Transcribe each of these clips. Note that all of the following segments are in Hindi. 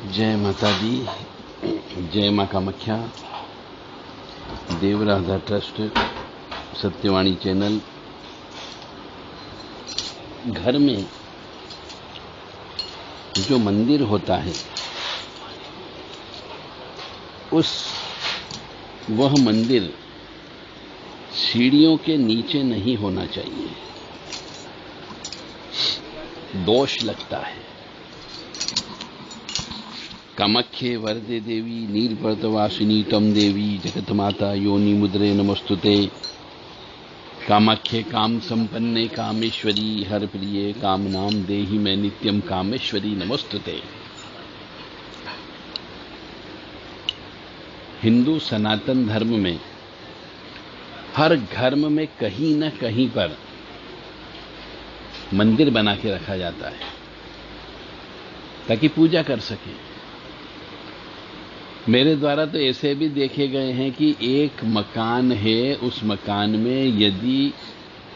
जय माता दी, जय माँ कामाख्या। देव राधा ट्रस्ट, सत्यवाणी चैनल। घर में जो मंदिर होता है वह मंदिर सीढ़ियों के नीचे नहीं होना चाहिए, दोष लगता है। कामाख्ये वरदे देवी नीलपर्वतवासिनी तम देवी जगतमाता योनि मुद्रे नमस्तुते। कामाख्ये काम संपन्ने कामेश्वरी हर प्रिये काम नाम देहि मैं नित्यम कामेश्वरी नमस्तुते। हिंदू सनातन धर्म में हर धर्म में कहीं न कहीं पर मंदिर बना के रखा जाता है ताकि पूजा कर सके। मेरे द्वारा तो ऐसे भी देखे गए हैं कि एक मकान है, उस मकान में यदि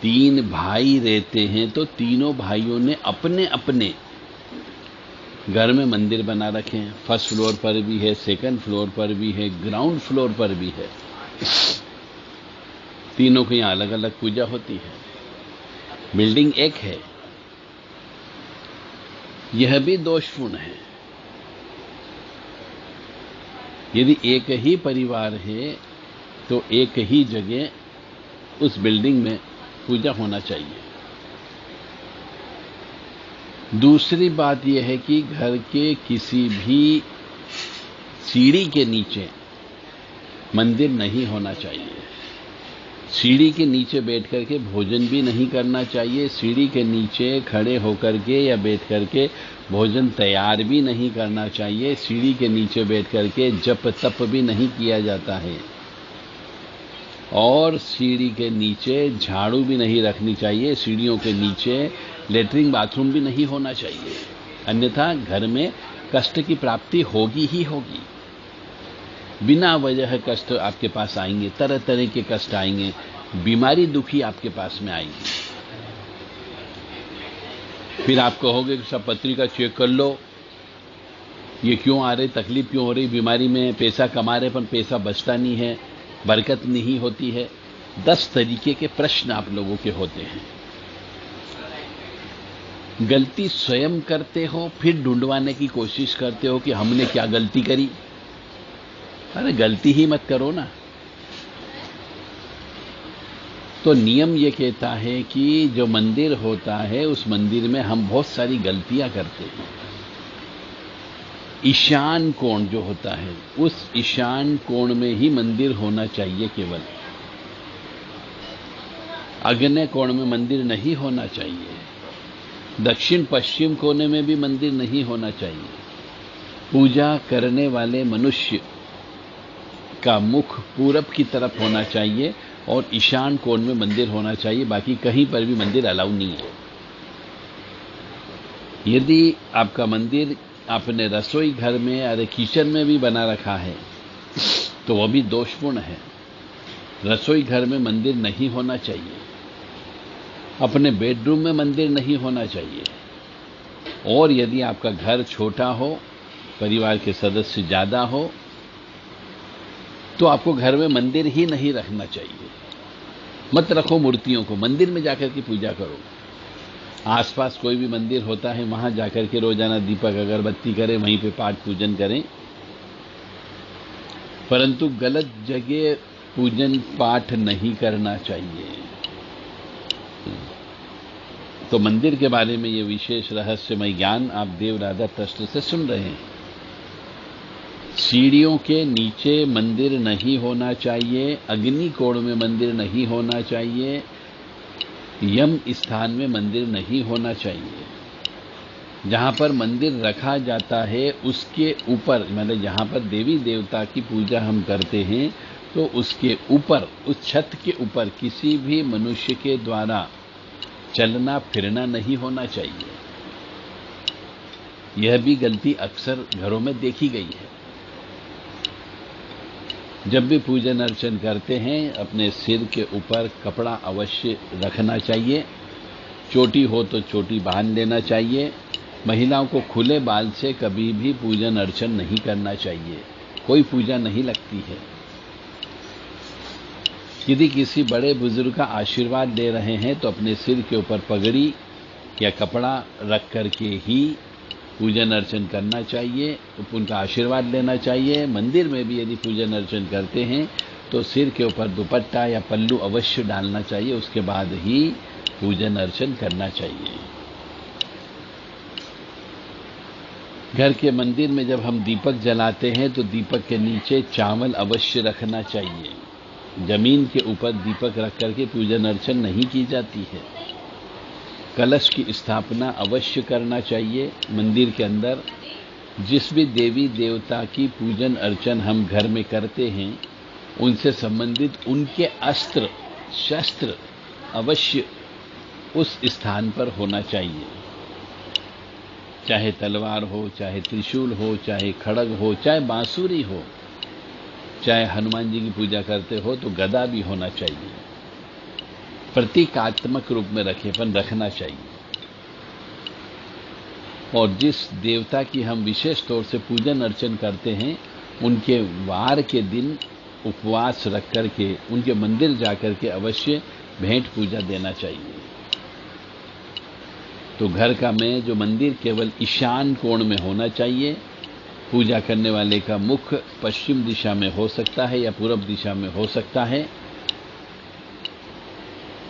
3 भाई रहते हैं तो तीनों भाइयों ने अपने अपने घर में मंदिर बना रखे हैं। फर्स्ट फ्लोर पर भी है, सेकंड फ्लोर पर भी है, ग्राउंड फ्लोर पर भी है। तीनों की यहां अलग अलग पूजा होती है। बिल्डिंग एक है, यह भी दोषपूर्ण है। यदि एक ही परिवार है तो एक ही जगह उस बिल्डिंग में पूजा होना चाहिए। दूसरी बात यह है कि घर के किसी भी सीढ़ी के नीचे मंदिर नहीं होना चाहिए। सीढ़ी के नीचे बैठ करके भोजन भी नहीं करना चाहिए। सीढ़ी के नीचे खड़े होकर के या बैठ करके भोजन तैयार भी नहीं करना चाहिए। सीढ़ी के नीचे बैठ करके जप तप भी नहीं किया जाता है और सीढ़ी के नीचे झाड़ू भी नहीं रखनी चाहिए। सीढ़ियों के नीचे लेटरिन बाथरूम भी नहीं होना चाहिए, अन्यथा घर में कष्ट की प्राप्ति होगी ही होगी। बिना वजह कष्ट आपके पास आएंगे, तरह तरह के कष्ट आएंगे, बीमारी दुखी आपके पास में आएगी। फिर आप कहोगे कि सब पत्रिका चेक कर लो, ये क्यों आ रही, तकलीफ क्यों हो रही, बीमारी में पैसा कमा रहे पर पैसा बचता नहीं है, बरकत नहीं होती है। 10 तरीके के प्रश्न आप लोगों के होते हैं। गलती स्वयं करते हो, फिर ढूंढवाने की कोशिश करते हो कि हमने क्या गलती करी। अरे गलती ही मत करो ना। तो नियम ये कहता है कि जो मंदिर होता है उस मंदिर में हम बहुत सारी गलतियां करते हैं। ईशान कोण जो होता है उस ईशान कोण में ही मंदिर होना चाहिए केवल। आग्नेय कोण में मंदिर नहीं होना चाहिए। दक्षिण पश्चिम कोने में भी मंदिर नहीं होना चाहिए। पूजा करने वाले मनुष्य का मुख पूरब की तरफ होना चाहिए और ईशान कोण में मंदिर होना चाहिए। बाकी कहीं पर भी मंदिर अलाउ नहीं है। यदि आपका मंदिर आपने रसोई घर में अरे किचन में भी बना रखा है तो वह भी दोषपूर्ण है। रसोई घर में मंदिर नहीं होना चाहिए। अपने बेडरूम में मंदिर नहीं होना चाहिए। और यदि आपका घर छोटा हो, परिवार के सदस्य ज्यादा हो, तो आपको घर में मंदिर ही नहीं रखना चाहिए। मत रखो मूर्तियों को, मंदिर में जाकर के पूजा करो। आसपास कोई भी मंदिर होता है वहां जाकर के रोजाना दीपक अगरबत्ती करें, वहीं पे पाठ पूजन करें, परंतु गलत जगह पूजन पाठ नहीं करना चाहिए। तो मंदिर के बारे में ये विशेष रहस्यमय ज्ञान आप देव राधा ट्रस्ट से सुन रहे हैं। सीढ़ियों के नीचे मंदिर नहीं होना चाहिए। अग्नि कोण में मंदिर नहीं होना चाहिए। यम स्थान में मंदिर नहीं होना चाहिए। जहां पर मंदिर रखा जाता है उसके ऊपर, मतलब जहां पर देवी देवता की पूजा हम करते हैं तो उसके ऊपर, उस छत के ऊपर किसी भी मनुष्य के द्वारा चलना फिरना नहीं होना चाहिए। यह भी गलती अक्सर घरों में देखी गई है। जब भी पूजन अर्चन करते हैं अपने सिर के ऊपर कपड़ा अवश्य रखना चाहिए। चोटी हो तो चोटी बांध लेना चाहिए। महिलाओं को खुले बाल से कभी भी पूजन अर्चन नहीं करना चाहिए, कोई पूजा नहीं लगती है। यदि किसी बड़े बुजुर्ग का आशीर्वाद ले रहे हैं तो अपने सिर के ऊपर पगड़ी या कपड़ा रख करके ही पूजन अर्चन करना चाहिए, उनका आशीर्वाद लेना चाहिए। मंदिर में भी यदि पूजन अर्चन करते हैं तो सिर के ऊपर दुपट्टा या पल्लू अवश्य डालना चाहिए, उसके बाद ही पूजन अर्चन करना चाहिए। घर के मंदिर में जब हम दीपक जलाते हैं तो दीपक के नीचे चावल अवश्य रखना चाहिए। जमीन के ऊपर दीपक रख करके पूजन अर्चन नहीं की जाती है। कलश की स्थापना अवश्य करना चाहिए। मंदिर के अंदर जिस भी देवी देवता की पूजन अर्चन हम घर में करते हैं उनसे संबंधित उनके अस्त्र शस्त्र अवश्य उस स्थान पर होना चाहिए, चाहे तलवार हो, चाहे त्रिशूल हो, चाहे खड़ग हो, चाहे बांसुरी हो, चाहे हनुमान जी की पूजा करते हो तो गदा भी होना चाहिए। प्रतीकात्मक रूप में रखना चाहिए। और जिस देवता की हम विशेष तौर से पूजन अर्चन करते हैं उनके वार के दिन उपवास रख करके उनके मंदिर जाकर के अवश्य भेंट पूजा देना चाहिए। तो घर का में जो मंदिर केवल ईशान कोण में होना चाहिए। पूजा करने वाले का मुख पश्चिम दिशा में हो सकता है या पूर्व दिशा में हो सकता है।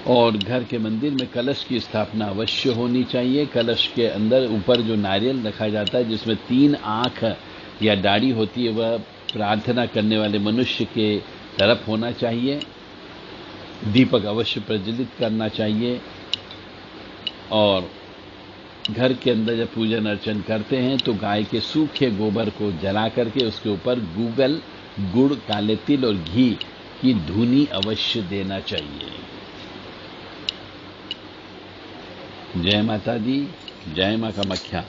और घर के मंदिर में कलश की स्थापना अवश्य होनी चाहिए। कलश के अंदर ऊपर जो नारियल रखा जाता है जिसमें 3 आंख या दाढ़ी होती है वह प्रार्थना करने वाले मनुष्य के तरफ होना चाहिए। दीपक अवश्य प्रज्वलित करना चाहिए। और घर के अंदर जब पूजन अर्चन करते हैं तो गाय के सूखे गोबर को जला करके उसके ऊपर गूगल, गुड़, काले तिल और घी की धूनी अवश्य देना चाहिए। जय माता दी, जय मां कामाख्या।